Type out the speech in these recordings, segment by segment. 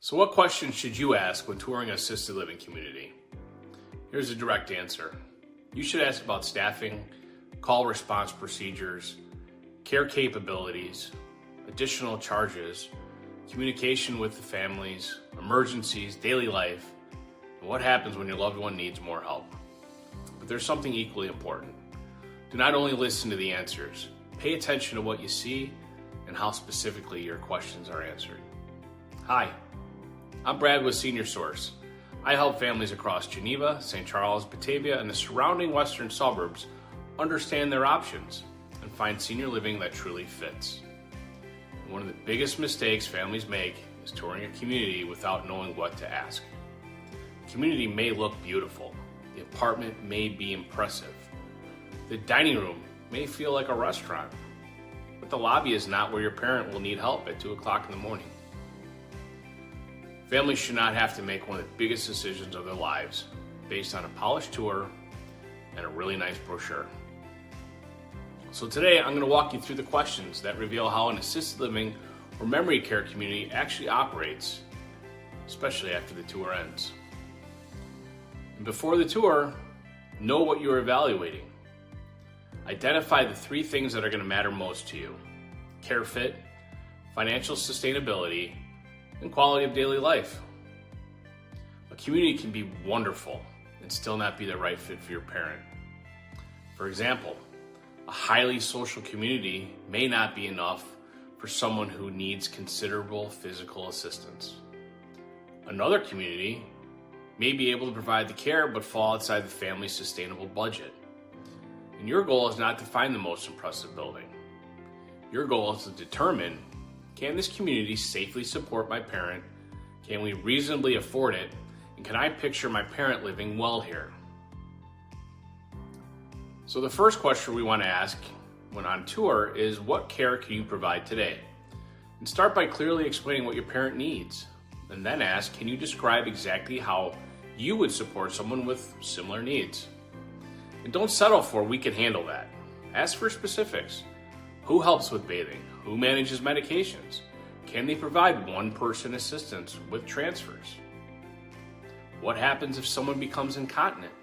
So what questions should you ask when touring an assisted living community? Here's a direct answer. You should ask about staffing, call response procedures, care capabilities, additional charges, communication with the families, emergencies, daily life, and what happens when your loved one needs more help. But there's something equally important. Do not only listen to the answers, pay attention to what you see and how specifically your questions are answered. Hi, I'm Brad with Senior Source. I help families across Geneva, St. Charles, Batavia, and the surrounding western suburbs understand their options and find senior living that truly fits. And one of the biggest mistakes families make is touring a community without knowing what to ask. The community may look beautiful. The apartment may be impressive. The dining room may feel like a restaurant. But the lobby is not where your parent will need help at 2 o'clock in the morning. Families should not have to make one of the biggest decisions of their lives based on a polished tour and a really nice brochure. So today I'm going to walk you through the questions that reveal how an assisted living or memory care community actually operates, especially after the tour ends. And before the tour, know what you are evaluating. Identify the 3 things that are going to matter most to you: care fit, financial sustainability, and quality of daily life. A community can be wonderful and still not be the right fit for your parent. For example, a highly social community may not be enough for someone who needs considerable physical assistance. Another community may be able to provide the care but fall outside the family's sustainable budget. And your goal is not to find the most impressive building. Your goal is to determine, can this community safely support my parent? Can we reasonably afford it? And can I picture my parent living well here? So the first question we want to ask when on tour is, what care can you provide today? And start by clearly explaining what your parent needs. And then ask, can you describe exactly how you would support someone with similar needs? And don't settle for "we can handle that." Ask for specifics. Who helps with bathing? Who manages medications? Can they provide one-person assistance with transfers? What happens if someone becomes incontinent?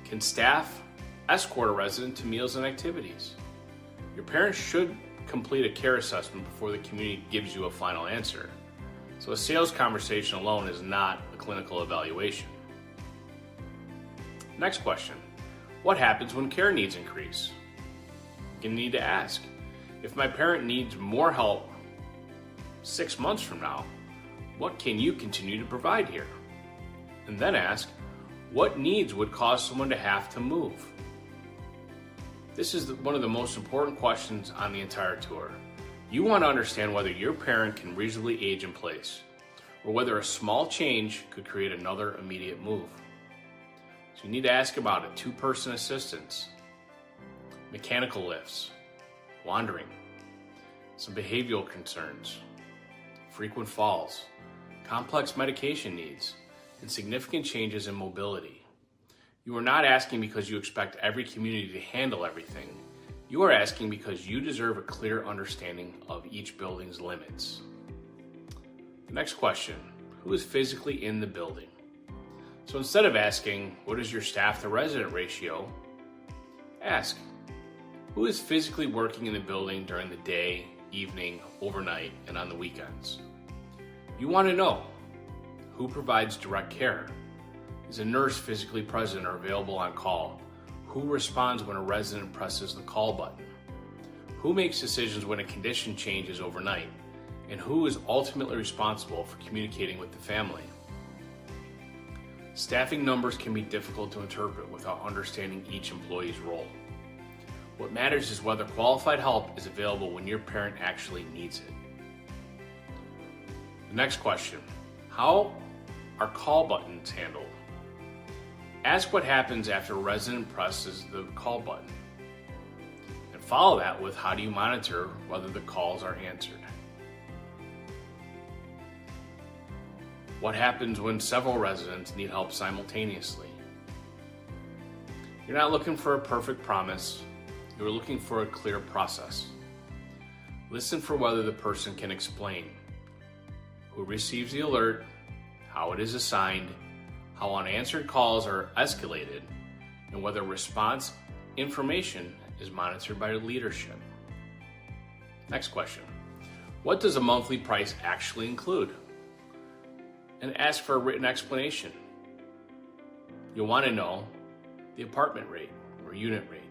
Can staff escort a resident to meals and activities? Your parents should complete a care assessment before the community gives you a final answer. So a sales conversation alone is not a clinical evaluation. Next question. What happens when care needs increase? You need to ask, if my parent needs more help 6 months from now, what can you continue to provide here? And then ask, what needs would cause someone to have to move? This is one of the most important questions on the entire tour. You want to understand whether your parent can reasonably age in place, or whether a small change could create another immediate move. So you need to ask about a 2-person assistance, mechanical lifts, wandering, some behavioral concerns, frequent falls, complex medication needs, and significant changes in mobility. You are not asking because you expect every community to handle everything. You are asking because you deserve a clear understanding of each building's limits. The next question, who is physically in the building? So instead of asking, what is your staff to resident ratio? Ask, who is physically working in the building during the day, evening, overnight, and on the weekends? You want to know, who provides direct care? Is a nurse physically present or available on call? Who responds when a resident presses the call button? Who makes decisions when a condition changes overnight? And who is ultimately responsible for communicating with the family? Staffing numbers can be difficult to interpret without understanding each employee's role. What matters is whether qualified help is available when your parent actually needs it. The next question, how are call buttons handled? Ask what happens after a resident presses the call button. And follow that with, how do you monitor whether the calls are answered? What happens when several residents need help simultaneously? You're not looking for a perfect promise. You're looking for a clear process. Listen for whether the person can explain. who receives the alert, how it is assigned, how unanswered calls are escalated, and whether response information is monitored by leadership. Next question. What does a monthly price actually include? And ask for a written explanation. You'll want to know the apartment rate or unit rate.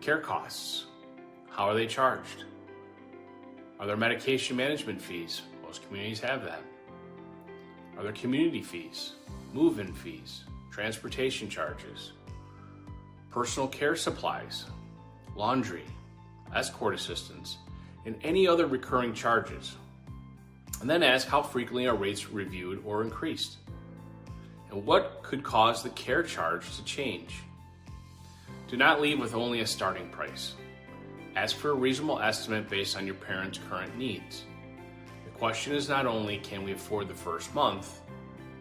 Care costs. How are they charged? Are there medication management fees? Most communities have that. Are there community fees, move-in fees, transportation charges, personal care supplies, laundry, escort assistance, and any other recurring charges? And then ask how frequently are rates reviewed or increased? And what could cause the care charge to change? Do not leave with only a starting price. Ask for a reasonable estimate based on your parents' current needs. The question is not only can we afford the first month,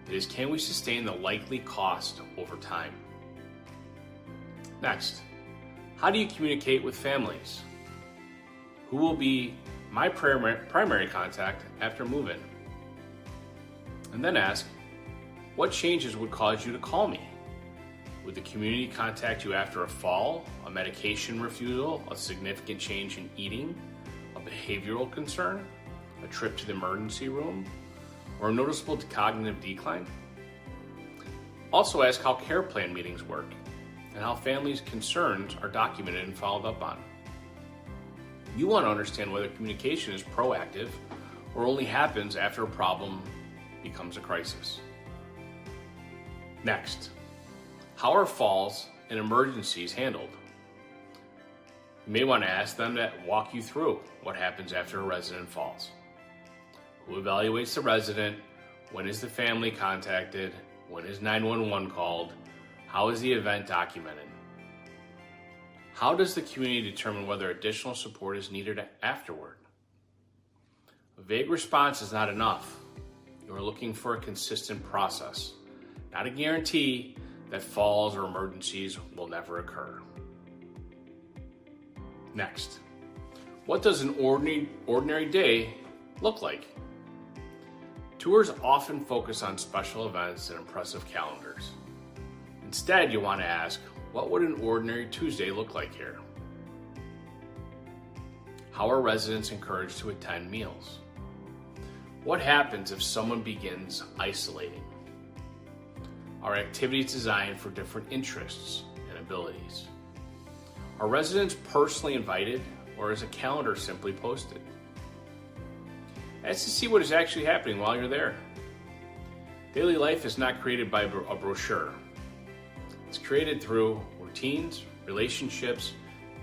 it is can we sustain the likely cost over time? Next, how do you communicate with families? Who will be my primary contact after move-in? And then ask, what changes would cause you to call me? Would the community contact you after a fall, a medication refusal, a significant change in eating, a behavioral concern, a trip to the emergency room, or a noticeable cognitive decline? Also ask how care plan meetings work and how families' concerns are documented and followed up on. You want to understand whether communication is proactive or only happens after a problem becomes a crisis. Next, how are falls and emergencies handled? You may want to ask them to walk you through what happens after a resident falls. Who evaluates the resident? When is the family contacted? When is 911 called? How is the event documented? How does the community determine whether additional support is needed afterward? A vague response is not enough. You are looking for a consistent process, not a guarantee that falls or emergencies will never occur. Next, what does an ordinary day look like? Tours often focus on special events and impressive calendars. Instead, you want to ask, what would an ordinary Tuesday look like here? How are residents encouraged to attend meals? What happens if someone begins isolating? Are activities designed for different interests and abilities? Are residents personally invited, or is a calendar simply posted? Ask to see what is actually happening while you're there. Daily life is not created by a brochure. It's created through routines, relationships,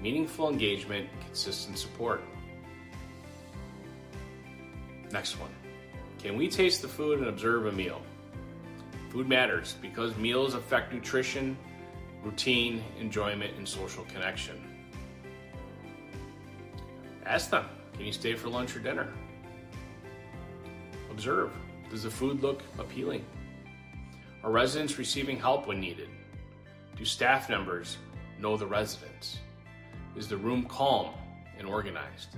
meaningful engagement, consistent support. Next one. Can we taste the food and observe a meal? Food matters because meals affect nutrition, routine, enjoyment, and social connection. Ask them, can you stay for lunch or dinner? Observe, does the food look appealing? Are residents receiving help when needed? Do staff members know the residents? Is the room calm and organized?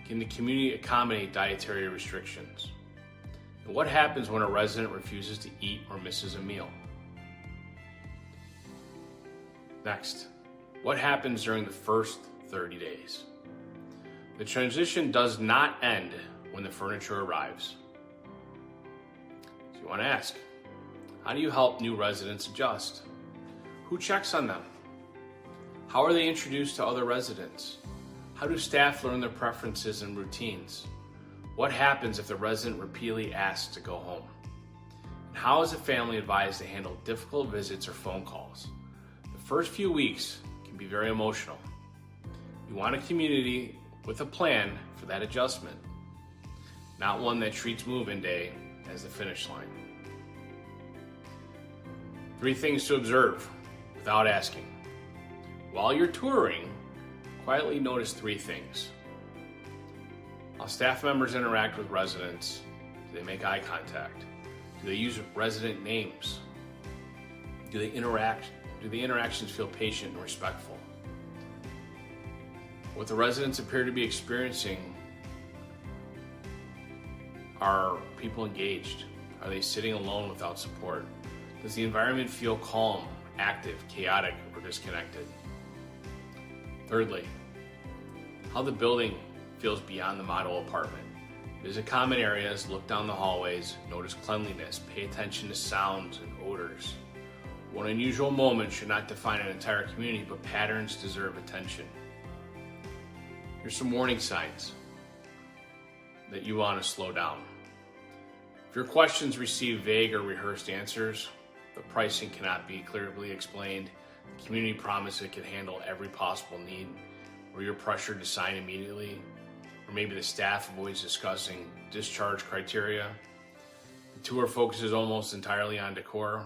Can the community accommodate dietary restrictions? And what happens when a resident refuses to eat or misses a meal? Next, what happens during the first 30 days? The transition does not end when the furniture arrives. So you want to ask, how do you help new residents adjust? Who checks on them? How are they introduced to other residents? How do staff learn their preferences and routines? What happens if the resident repeatedly asks to go home? And how is a family advised to handle difficult visits or phone calls? The first few weeks can be very emotional. You want a community with a plan for that adjustment, not one that treats move-in day as the finish line. 3 things to observe without asking. While you're touring, quietly notice 3 things. How staff members interact with residents. Do they make eye contact? Do they use resident names? Do the interactions feel patient and respectful? What the residents appear to be experiencing Are people engaged? Are they sitting alone without support? Does the environment feel calm, active, chaotic, or disconnected? Thirdly, how the building feels beyond the model apartment. Visit common areas, look down the hallways, notice cleanliness, pay attention to sounds and odors. One unusual moment should not define an entire community, but patterns deserve attention. Here's some warning signs that you want to slow down. If your questions receive vague or rehearsed answers, the pricing cannot be clearly explained, the community promise it can handle every possible need, or you're pressured to sign immediately, or maybe the staff avoids discussing discharge criteria, the tour focuses almost entirely on decor,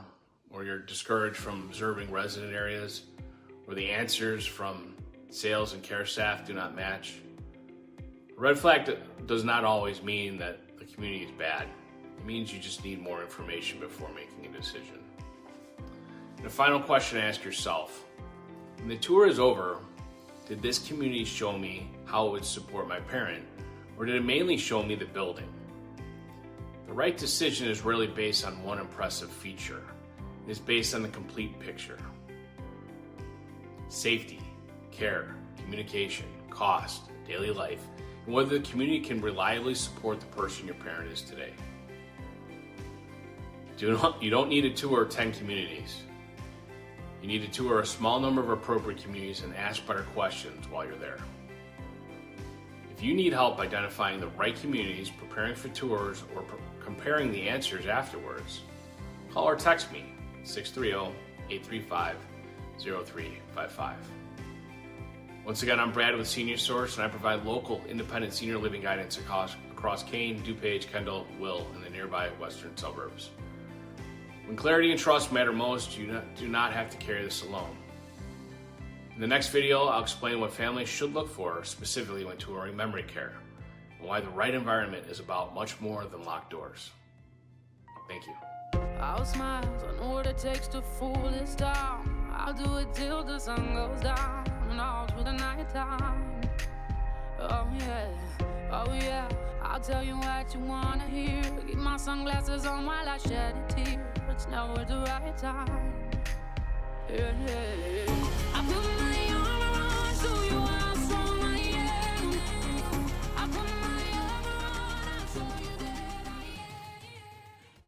or you're discouraged from observing resident areas, or the answers from sales and care staff do not match. A red flag does not always mean that the community is bad. It means you just need more information before making a decision. And a final question to ask yourself: when the tour is over, did this community show me how it would support my parent, or did it mainly show me the building? The right decision is rarely based on one impressive feature. It is based on the complete picture. Safety, care, communication, cost, daily life, and whether the community can reliably support the person your parent is today. You don't need to tour 10 communities. You need to tour a small number of appropriate communities and ask better questions while you're there. If you need help identifying the right communities, preparing for tours, or comparing the answers afterwards, call or text me, 630-835-0355. Once again, I'm Brad with Senior Source, and I provide local, independent senior living guidance across Kane, DuPage, Kendall, Will, and the nearby western suburbs. When clarity and trust matter most, you do not have to carry this alone. In the next video, I'll explain what families should look for specifically when touring memory care, and why the right environment is about much more than locked doors. Thank you. I'll smile, I know what it takes to fool this town. I'll do it till the sun goes down and all through the night time. Oh yeah, I'll tell you what you wanna hear. Keep my sunglasses on while I shed a tear. It's never the right time. Yeah.